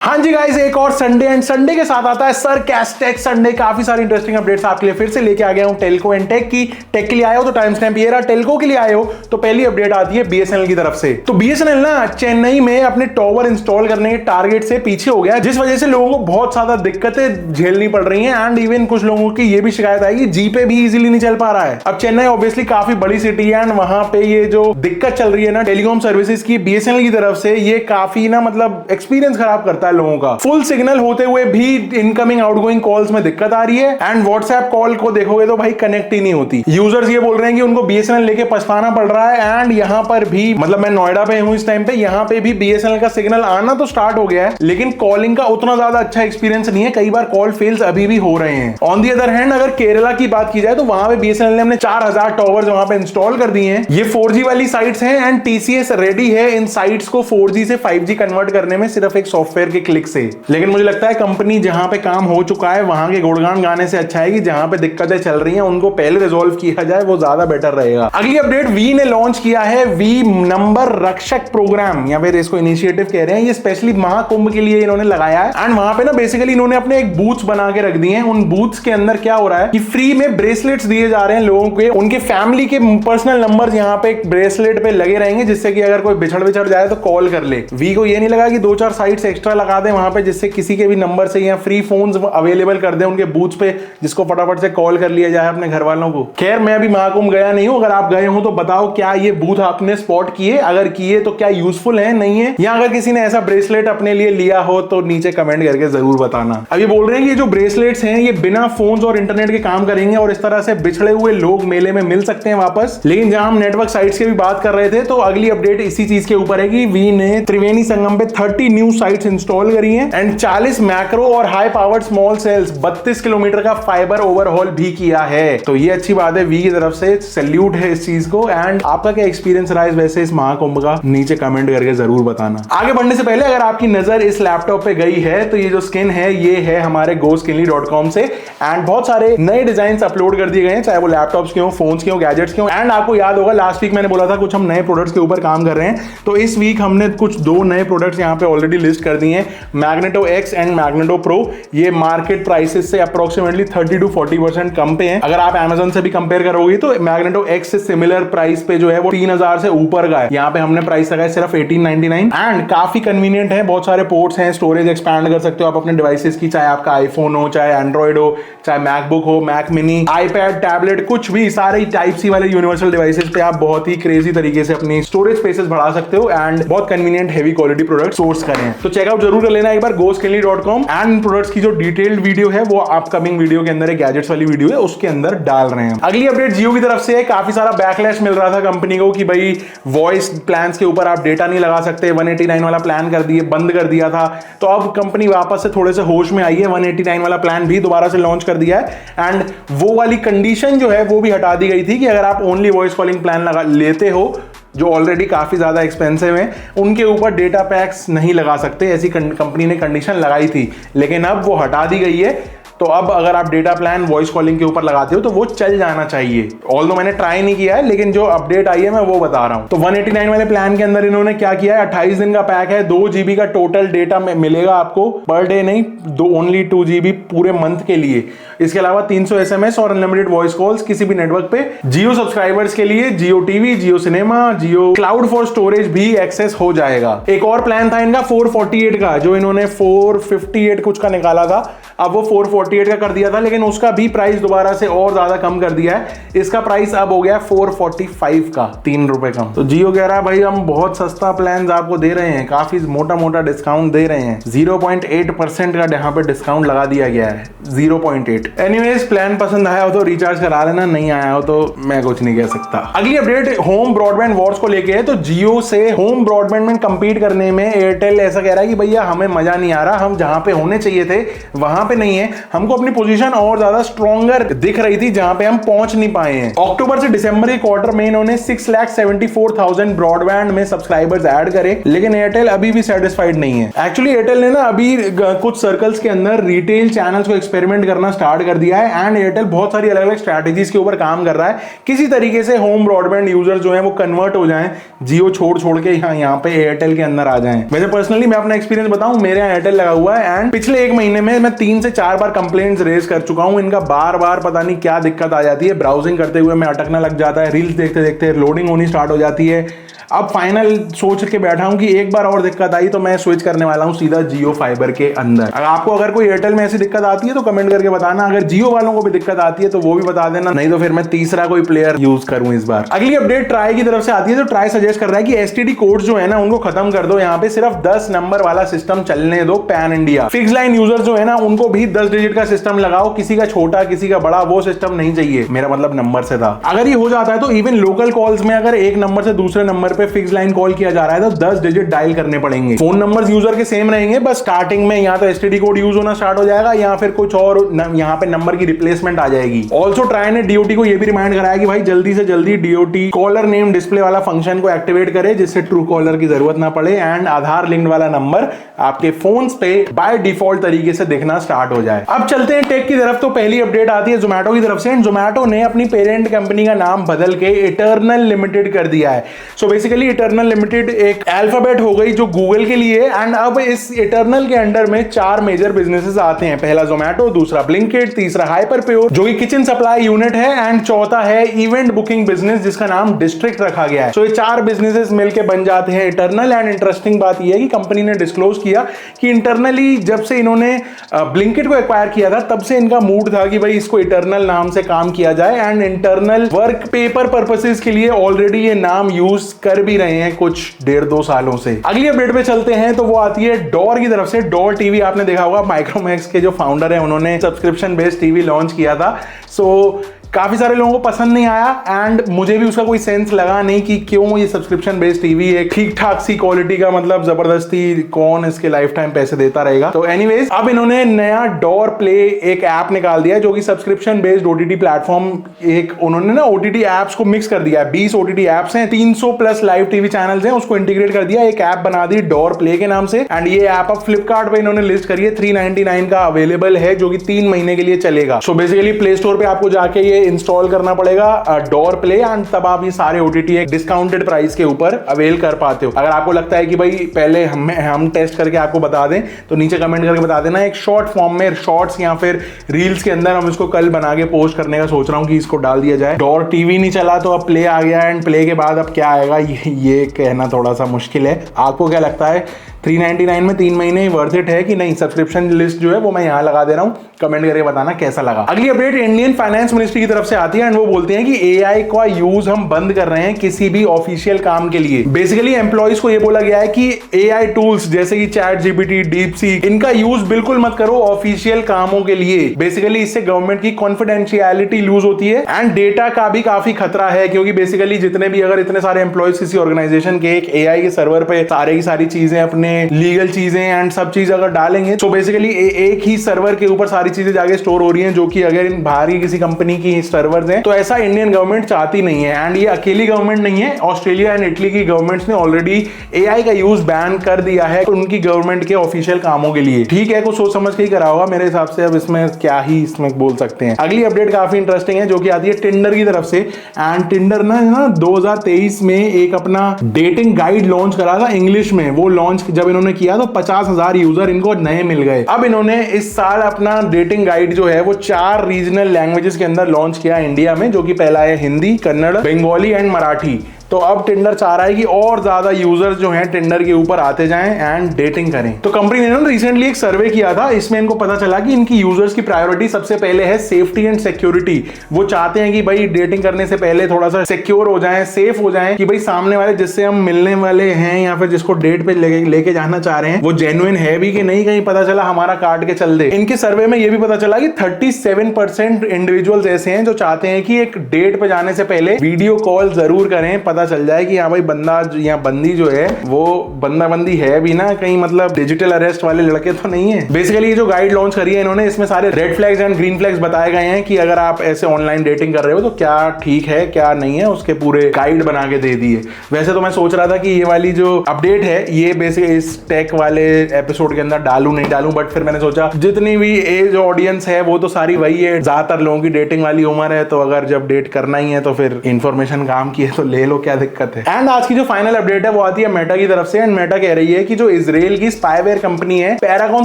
हाँ जी गाइस, एक और संडे एंड संडे के साथ आता है सरकास्टिक संडे। काफी सारी इंटरेस्टिंग अपडेट्स आपके लिए फिर से लेके आ गया हूं टेल्को एंड टेक की। टेक के लिए आए हो तो टाइम स्टैम्प ये रहा, टेल्को के लिए आए हो तो पहली अपडेट आती है बीएसएनएल की तरफ से। तो बीएसएनएल ना चेन्नई में अपने टॉवर इंस्टॉल करने के टारगेट से पीछे हो गया, जिस वजह से लोगों को बहुत ज्यादा दिक्कतें झेलनी पड़ रही है। एंड इवन कुछ लोगों की ये भी शिकायत आई कि जी पे भी इजीली नहीं चल पा रहा है। अब चेन्नई ऑब्वियसली काफी बड़ी सिटी है एंड वहां पे ये जो दिक्कत चल रही है ना टेलीकॉम सर्विसेज की बीएसएनएल की तरफ से, ये काफी ना मतलब एक्सपीरियंस खराब करता है लोगों का। फुल सिग्नल होते हुए भी इनकमिंग आउटगोइंग कॉल्स में दिक्कत आ रही है एंड व्हाट्सएप कॉल को देखोगे तो भाई कनेक्ट ही नहीं होती। यूजर्स ये बोल रहे हैं कि उनको बीएसएनएल लेके पछताना पड़ रहा है। एंड यहां पर भी मतलब मैं नोएडा पे हूं इस टाइम पे, यहां पे भी बीएसएनएल का सिग्नल आना तो स्टार्ट हो गया है, लेकिन कॉलिंग का उतना ज्यादा अच्छा एक्सपीरियंस नहीं है। कई बार कॉल फेल्स अभी भी हो रहे हैं। ऑन दी अदर हैंड अगर केरला की बात की जाए तो वहां पे बीएसएनएल ने अपने 4000 टॉवर्स वहां पे इंस्टॉल कर दिए हैं। ये 4G वाली साइट्स हैं एंड टीसीएस रेडी है इन साइट्स को 4G से 5G कन्वर्ट करने में सिर्फ एक सॉफ्टवेयर के क्लिक से। लेकिन मुझे लगता है कंपनी जहां पे काम हो चुका है वहां के गुणगान गाने से अच्छा है कि जहां पे दिक्कतें चल रही हैं उनको पहले रिजॉल्व किया जाए, वो ज्यादा बेटर रहेगा। अगली अपडेट, वी ने लॉन्च किया है वी नंबर रक्षक प्रोग्राम, या फिर इसको इनिशिएटिव कह रहे हैं। ये स्पेशली महाकुंभ के लिए इन्होंने लगाया है एंड वहां पे ना बेसिकली इन्होंने अपने एक बूथ्स बना के रख दिए हैं। उन बूथ्स के अंदर क्या हो रहा है कि फ्री में ब्रेसलेट्स दिए जा रहे हैं लोगों के, उनके फैमिली के पर्सनल नंबर यहाँ पे एक ब्रेसलेट पे लगे रहेंगे, जिससे कि अगर कोई बिछड़ जाए तो कॉल कर ले। वी को ये नहीं लगा कि 2-4 साइट्स एक्स्ट्रा लगा दें वहां पे, जिससे किसी के भी नंबर से या फ्री फोन्स अवेलेबल कर दे उनके बूथ पे, जिसको फटाफट से कॉल कर लिया जाए अपने घर वालों को। खैर मैं अभी महाकुंभ गया नहीं हूं, अगर आप गए हो तो बताओ क्या ये बूथ आपने स्पॉट किए, अगर किए तो क्या यूजफुल है नहीं है, या अगर किसी ने ऐसा ब्रेसलेट अपने लिए लिया हो तो नीचे कमेंट करके जरूर बताना। अब ये बोल रहे हैं कि ये जो ब्रेसलेट्स हैं ये बिना फोन्स और इंटरनेट के काम करेंगे और इस तरह से बिछड़े हुए लोग मेले में मिल सकते हैं वापस। लेकिन जहां हम नेटवर्क साइट्स की भी बात कर रहे थे तो अगली अपडेट इसी चीज के ऊपर है कि वी ने त्रिवेणी संगम पे 30 न्यू साइट्स इंस्टॉल करी हैं एंड 40 मैक्रो और high powered small cells 32 kilometre का फाइबर ओवरहॉल भी किया है। तो ये अच्छी बात है, वी की तरफ से सैल्यूट है इस चीज को। एंड आपका क्या एक्सपीरियंस रहा है वैसे इस महाकुंभ का, नीचे कमेंट करके जरूर बताना। आगे बढ़ने से पहले अगर आपकी नजर इस लैपटॉप पे गई है तो ये जो स्किन है ये है हमारे GoSkinly.com से एंड बहुत सारे नए डिजाइन अपलोड कर दिए गए हैं, चाहे वो लैपटॉप्स के हो, फोन्स के हो, गैजेट्स के हो। एंड आपको याद होगा लास्ट वीक मैंने बोला था कुछ हम नए प्रोडक्ट्स के ऊपर काम कर रहे हैं, तो इस वीक हमने कुछ 2 नए प्रोडक्ट्स यहाँ पे ऑलरेडी लिस्ट कर दिए हैं, magneto X and magneto Pro। ये मार्केट प्राइसेस से अप्रोक्सीमेटली 30 to 40% कम पे हैं। अगर आप Amazon से भी कंपेयर करोगे तो मैग्नेटो X से सिमिलर प्राइस पे जो है वो 3000 से ऊपर का है। यहाँ पे हमने प्राइस लगाया सिर्फ 1899 एंड काफी कन्वीनियंट है। बहुत सारे पोर्ट्स हैं, स्टोरेज एक्सपैंड कर सकते हो आप अपने डिवाइसेस की, चाहे आपका आईफोन हो, चाहे एंड्रॉइड हो, चाहे मैकबुक हो, मैक मिनी, आईपैड, टैबलेट, कुछ भी, सारे टाइप सी वाले यूनिवर्सल डिवाइसेस पे आप बहुत ही क्रेजी तरीके से अपनी स्टोरेज स्पेसेस बढ़ा सकते हो एंड बहुत convenient heavy quality product source करें। तो चेकआउट जरूर कर लेना एक बार GoSkinly.com एंड प्रोडक्ट्स की जो डिटेल्ड वीडियो है वो अपकमिंग वीडियो के अंदर, एक गैजेट्स वाली वीडियो है उसके अंदर डाल रहे हैं। अगली अपडेट जियो की तरफ से है। काफी सारा बैकलैश मिल रहा था कंपनी को कि भाई वॉइस प्लान्स के ऊपर आप डेटा नहीं लगा सकते, 189 वाला प्लान बंद कर दिया था। तो अब कंपनी वापस से थोड़े से होश में आई है, 189 वाला प्लान भी दोबारा से लॉन्च कर दिया है एंड वो वाली कंडीशन जो है वो भी हटा दी गई थी कि अगर आप ओनली वॉइस कॉलिंग प्लान लेते हो जो ऑलरेडी काफी ज्यादा एक्सपेंसिव है, उनके ऊपर डेटा पैक्स नहीं लगा सकते, ऐसी कंपनी ने कंडीशन लगाई थी, लेकिन अब वो हटा दी गई है। तो अब अगर आप डेटा प्लान वॉइस कॉलिंग के ऊपर लगाते हो तो वो चल जाना चाहिए। ऑल्दो मैंने ट्राई नहीं किया है, लेकिन जो अपडेट आई है मैं वो बता रहा हूं। तो 189 वाले प्लान के अंदर इन्होंने क्या किया है, 28 दिन का पैक है, 2 GB का टोटल डेटा मिलेगा आपको पर डे, नहीं ओनली 2 GB पूरे मंथ के लिए। इसके अलावा 300 SMS और अनलिमिटेड वॉइस कॉल्स किसी भी नेटवर्क पे। जियो सब्सक्राइबर्स के लिए Jio TV, Jio cinema, Jio cloud for storage भी एक्सेस हो जाएगा। एक और प्लान था इनका 448 का, जो इन्होंने 458 कुछ का निकाला था, अब वो 448 का कर दिया था, लेकिन उसका भी प्राइस दोबारा से और ज्यादा कम कर दिया है। इसका प्राइस अब हो गया 445 का, 3 रुपए कम। तो जियो कह रहा है भाई हम बहुत सस्ता प्लान आपको दे रहे हैं, काफी मोटा डिस्काउंट दे रहे हैं। 0.8% का यहाँ पे डिस्काउंट लगा दिया गया है, 0.8। एनीवेज प्लान पसंद आया हो तो रिचार्ज करा लेना, नहीं आया हो तो मैं कुछ नहीं कह सकता। अगली अपडेट होम ब्रॉडबैंड वॉर्स को लेके है। तो जियो से होम ब्रॉडबैंड में कंपीट करने में एयरटेल ऐसा कह रहा है कि भैया हमें मजा नहीं आ रहा, हम जहां पे होने चाहिए थे वहां पे नहीं है, हमको अपनी पोजीशन और ज्यादा स्ट्रॉन्गर दिख रही थी जहां पे हम पहुंच नहीं पाए हैं। अक्टूबर से दिसंबर के क्वार्टर में इन्होंने 6,74,000 ब्रॉडबैंड में सब्सक्राइबर्स ऐड करे, लेकिन एयरटेल अभी भी सेटिस्फाइड नहीं है। एक्चुअली एयरटेल ने ना अभी कुछ सर्कल्स के अंदर रिटेल चैनल्स को एक्सपेरिमेंट करना स्टार्ट कर दिया है एंड एयरटेल बहुत सारी अलग अलग स्ट्रैटेजीज के ऊपर काम कर रहा है, किसी तरीके से होम ब्रॉडबैंड यूजर जो है वो कन्वर्ट हो जाएं, जियो छोड़ के यहाँ पे एयरटेल के अंदर आ जाएं। वैसे पर्सनली मैं अपना एक्सपीरियंस बताऊं, मेरे यहाँ एयरटेल लगा हुआ है एंड पिछले एक महीने में मैं 3 से 4 बार कंप्लेंट्स रेज कर चुका हूं। इनका बार बार पता नहीं क्या दिक्कत आ जाती है, ब्राउजिंग करते हुए मैं अटकना लग जाता है, रील्स देखते देखते लोडिंग होनी स्टार्ट हो जाती है। अब फाइनल सोच के बैठा हूं कि एक बार और दिक्कत आई तो मैं स्विच करने वाला हूं सीधा जियो फाइबर के अंदर। अगर कोई एयरटेल में ऐसी दिक्कत आती है तो कमेंट करके बताना, अगर जियो वालों को भी दिक्कत आती है तो वो भी बता देना, नहीं तो फिर मैं तीसरा कोई प्लेयर यूज करूं इस बार। अगली अपडेट ट्राई की तरफ से आती है, तो ट्राई सजेस्ट कर रहा है कि एसटीडी कोड जो है ना उनको खत्म कर दो, यहाँ पे सिर्फ 10 नंबर वाला सिस्टम चलने दो pan India. Fix line user जो है ना उनको भी 10 डिजिट का सिस्टम लगाओ, किसी का छोटा किसी का बड़ा वो सिस्टम नहीं चाहिए, मेरा मतलब नंबर से था। अगर ये हो जाता है तो इवन लोकल कॉल्स में अगर एक नंबर से दूसरे नंबर पे फिक्स लाइन कॉल किया जा रहा है तो 10 डिजिट डायल करने पड़ेंगे। फोन नंबर्स यूजर के सेम रहेंगे, बस स्टार्टिंग में या तो एसटीडी कोड यूज होना स्टार्ट हो जाएगा या फिर कुछ और यहाँ पे नंबर की रिप्लेसमेंट आ जाएगी। ऑल्सो ट्राई ने डीओटी को ये भी रिमाइंड कराया कि भाई जल्दी से जल्दी डीओटी कॉलर नेम डिस्प्ले वाला फंक्शन को एक्टिवेट करे, जिससे ट्रू कॉलर की जरूरत ना पड़े एंड आधार लिंक्ड वाला नंबर आपके फोन पे बाय डिफॉल्ट तरीके से दिखना स्टार्ट हो जाए। अब चलते हैं टेक की तरफ। तो पहली अपडेट आती है जोमैटो की तरफ से। जोमैटो ने अपनी पेरेंट कंपनी का नाम बदल के इटर्नल लिमिटेड कर दिया है। सो बेसिकली इटर्नल लिमिटेड एक अल्फाबेट हो गई जो गूगल के लिए, एंड अब इस इटर्नल के अंडर में 4 मेजर बिजनेसेस आते हैं। पहला जोमैटो, दूसरा ब्लिंकिट, तीसरा हाइपरप्योर जो कि किचन सप्लाई यूनिट है एंड चौथा है इवेंट बुकिंग बिजनेस जिसका नाम डिस्ट्रिक्ट रखा गया है। सो ये 4 बिजनेसेस मिलकर बन जाते हैं इटर्नल। एंड इंटरेस्टिंग बात यह है कि कंपनी ने डिस्क्लोज किया कि इंटरनली जब से इन्होंने ब्लिंकिट को एक्वायर किया था तब से इनका मूड था कि भाई इसको इटर्नल नाम से काम किया जाए and internal work paper purposes के लिए ऑलरेडी ये नाम यूज कर भी रहे हैं कुछ 1.5-2 सालों से। अगली अपडेट पे चलते हैं तो वो आती है डोर की तरफ से। डोर टीवी आपने देखा होगा, माइक्रोमैक्स के जो फाउंडर है उन्होंने सब्सक्रिप्शन बेस्ड टीवी लॉन्च किया था। सो काफी सारे लोगों को पसंद नहीं आया एंड मुझे भी उसका कोई सेंस लगा नहीं कि क्यों ये सब्सक्रिप्शन बेस्ड टीवी है ठीक ठाक सी क्वालिटी का, मतलब जबरदस्ती कौन इसके लाइफ टाइम पैसे देता रहेगा। तो एनीवेज अब इन्होंने नया डोर प्ले एक ऐप निकाल दिया जो कि सब्सक्रिप्शन बेस्ड ओटीटी प्लेटफॉर्म, एक उन्होंने ना ओटीटी एप्स को मिक्स कर दिया है। 20 ओटीटी एप्स हैं, 300 प्लस लाइव टीवी चैनल्स हैं, उसको इंटीग्रेट कर दिया, एक ऐप बना दी डोर प्ले के नाम से। एंड ये ऐप अब फ्लिपकार्ट पे इन्होंने लिस्ट करी है, 399 का अवेलेबल है जो कि 3 महीने के लिए चलेगा। सो बेसिकली प्ले स्टोर पे आपको जाके ये इंस्टॉल करना पड़ेगा डोर प्ले एंड तब आप ये सारे ओटीटी एक डिस्काउंटेड प्राइस के ऊपर अवेल कर पाते हो। अगर आपको लगता है कि भाई पहले हम टेस्ट करके आपको बता दें तो नीचे कमेंट करके बता देना, एक शॉर्ट फॉर्म में शॉर्ट्स या फिर रील्स के अंदर हम इसको कल बना के पोस्ट करने का सोच रहा हूं कि इसको डाल दिया जाए। डोर टीवी नहीं चला तो अब प्ले आ गया एंड प्ले के बाद अब क्या आएगा ये कहना थोड़ा सा मुश्किल है। आपको क्या लगता है 399 में 3 महीने वर्थ इट है कि नहीं? सब्सक्रिप्शन लिस्ट जो है वो मैं यहां लगा दे रहा हूं, कमेंट करके बताना कैसा लगा। अगली अपडेट इंडियन फाइनेंस मिनिस्ट्री की तरफ से आती है एंड वो बोलते हैं कि एआई का यूज हम बंद कर रहे हैं किसी भी ऑफिशियल काम के लिए। बेसिकली एम्प्लॉइज को ये बोला गया है कि एआई टूल्स जैसे कि चैट जीपीटी, डीपसीक, इनका यूज बिल्कुल मत करो ऑफिशियल कामों के लिए। बेसिकली इससे गवर्नमेंट की कॉन्फिडेंशियलिटी लूज होती है एंड डेटा का भी काफी खतरा है, क्योंकि बेसिकली जितने भी अगर इतने सारे एम्प्लॉइज किसी ऑर्गेनाइजेशन के एक एआई के सर्वर पे सारे की सारी चीजें अपने लीगल चीजें एंड सब चीज अगर डालेंगे तो बेसिकली एक ही सर्वर के ऊपर सारी चीजें जाके स्टोर हो रही हैं, जो कि अगर इन बाहर की किसी कंपनी की सर्वर्स हैं तो ऐसा इंडियन गवर्नमेंट चाहती नहीं है। एंड ये अकेली गवर्नमेंट नहीं है, ऑस्ट्रेलिया एंड इटली की गवर्नमेंट्स ने ऑलरेडी एआई का यूज बैन कर दिया है उनकी गवर्नमेंट के ऑफिशियल कामों के लिए। ठीक है, कुछ सोच समझ के ही करा होगा मेरे हिसाब से, अब इसमें क्या ही इसमें बोल सकते हैं। अगली अपडेट काफी इंटरेस्टिंग है जो कि आती है टिंडर की तरफ से। एंड टिंडर ना 2023 में एक अपना डेटिंग गाइड लॉन्च करा था इंग्लिश में। वो लॉन्च जब इन्होंने किया तो 50,000 यूजर इनको नए मिल गए। अब इन्होंने इस साल अपना डेटिंग गाइड जो है वो 4 रीजनल लैंग्वेजेस के अंदर लॉन्च किया इंडिया में, जो कि पहला है हिंदी, कन्नड़, बंगाली एंड मराठी। तो अब टिंडर चाह रहा है कि और ज्यादा यूजर्स जो हैं टिंडर के ऊपर आते जाएं एंड डेटिंग करें। तो कंपनी ने ना रिसेंटली एक सर्वे किया था, इसमें इनको पता चला कि इनकी यूजर्स की प्रायोरिटी सबसे पहले है सेफ्टी एंड सिक्योरिटी। वो चाहते हैं कि भाई डेटिंग करने से पहले थोड़ा सा सिक्योर हो जाएं, सेफ हो जाएं, कि भाई सामने वाले जिससे हम मिलने वाले हैं या फिर जिसको डेट पे लेके जाना चाह रहे हैं वो जेन्युइन है भी कि नहीं, कहीं पता चला हमारा काट के चल दे। इनके सर्वे में ये भी पता चला कि 37% इंडिविजुअल्स ऐसे हैं जो चाहते हैं कि एक डेट पे जाने से पहले वीडियो कॉल जरूर करें, पता पता चल जाए कि हाँ भाई बंदा या बंदी जो है वो बंदा बंदी है भी ना, कहीं मतलब डिजिटल अरेस्ट वाले लड़के तो नहीं है। बेसिकली ये जो गाइड लॉन्च करी है इन्होंने, इसमें सारे red flags and green flags बताए गए हैं कि अगर आप ऐसे ऑनलाइन डेटिंग कर रहे हो तो क्या ठीक है क्या नहीं है, उसके पूरे गाइड बना के दे दिए। वैसे तो मैं सोच रहा था कि ये वाली जो अपडेट है ये बेसिकली इस टेक वाले एपिसोड के अंदर डालूं नहीं डालूं, बट फिर मैंने सोचा जितनी भी एज ऑडियंस है वो तो सारी वही है, ज्यादातर लोगों की डेटिंग वाली उम्र है, तो अगर जब डेट करना ही है तो फिर इंफॉर्मेशन काम की है तो ले लो, क्या दिक्कत है। एंड आज की जो फाइनल अपडेट है वो आती है मेटा की तरफ से। एंड मेटा कह रही है कि जो इजराइल की स्पाईवेयर कंपनी है पैरागॉन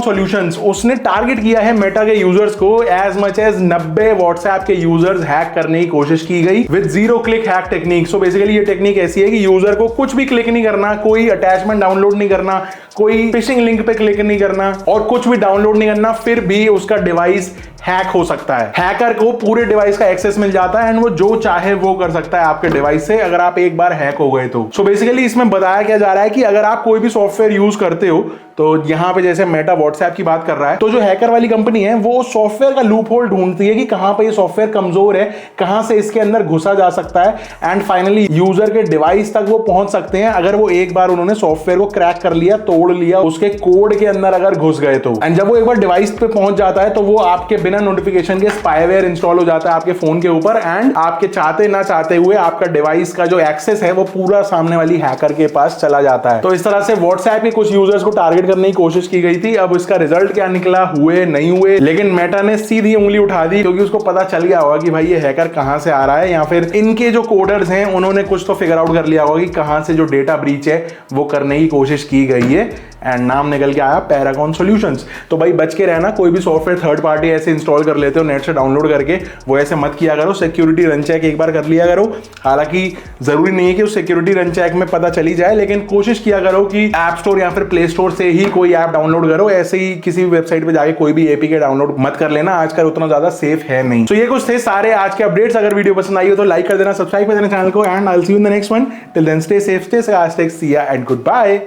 सॉल्यूशंस, उसने टारगेट किया है मेटा के यूजर्स को। एज मच एज 90 व्हाट्सएप के यूजर्स हैक करने की कोशिश की गई with zero click hack technique. So basically ये टेक्निक ऐसी है कि यूजर को कुछ भी क्लिक नहीं करना, कोई अटैचमेंट डाउनलोड नहीं करना, कोई फिशिंग लिंक पे क्लिक नहीं करना और कुछ भी डाउनलोड नहीं करना, फिर भी उसका डिवाइस हैक हो सकता है। हैकर को पूरे डिवाइस का एक्सेस मिल जाता है एंड वो जो चाहे वो कर सकता है आपके डिवाइस से, अगर आप एक बार हैक हो गए तो। सो बेसिकली इसमें बताया क्या जा रहा है कि अगर आप कोई भी सॉफ्टवेयर यूज करते हो, तो यहां पे जैसे मेटा व्हाट्सएप की बात कर रहा है, तो जो हैकर वाली कंपनी है वो सॉफ्टवेयर का लूप होल ढूंढती है कि कहां पे ये सॉफ्टवेयर कमजोर है, कहां से इसके अंदर घुसा जा सकता है एंड फाइनली यूजर के डिवाइस तक वो पहुंच सकते हैं अगर वो एक बार उन्होंने सॉफ्टवेयर को क्रैक कर लिया, तोड़ लिया, उसके कोड के अंदर अगर घुस गए तो। एंड जब वो एक बार डिवाइस पे पहुंच जाता है तो वो आपके बिना नोटिफिकेशन के स्पाईवेयर इंस्टॉल हो जाता है आपके फोन के ऊपर एंड आपके चाहते ना चाहते हुए आपका डिवाइस का जो एक्सेस है वो पूरा सामने वाली हैकर के पास चला जाता है। तो इस तरह से व्हाट्सएप के कुछ यूजर्स को टारगेट करने की कोशिश की गई थी। अब इसका रिजल्ट क्या निकला, हुए नहीं हुए, लेकिन मेटा ने सीधी उंगली उठा दी क्योंकि उसको पता चल गया होगा कि भाई ये हैकर कहां से आ रहा है, या फिर इनके जो कोडर्स हैं उन्होंने कुछ तो फिगर आउट कर लिया होगा कि कहां से जो डेटा ब्रीच है वो करने की कोशिश की गई है। एंड नाम निकल के आया पैरागॉन सॉल्यूशंस। तो भाई बच के रहना, कोई भी सॉफ्टवेयर थर्ड पार्टी ऐसे इंस्टॉल कर लेते हो नेट से डाउनलोड करके, वो ऐसे मत किया करो। सिक्योरिटी रन चेक एक बार कर लिया करो। हालांकि जरूरी नहीं है कि उस सिक्योरिटी रन चेक में पता चली जाए, लेकिन कोशिश किया करो कि ऐप स्टोर या फिर प्ले स्टोर से ही कोई ऐप डाउनलोड करो। ऐसे ही किसी भी वेबसाइट पे जाके कोई भी एपीके डाउनलोड मत कर लेना, आजकल उतना ज्यादा सेफ है नहीं। तो ये कुछ थे सारे आज के अपडेट्स। अगर वीडियो पसंद आई हो तो लाइक कर देना, सब्सक्राइब कर देना चैनल को, and I will see you in the next one. Till then stay safe, stay see ya and good bye.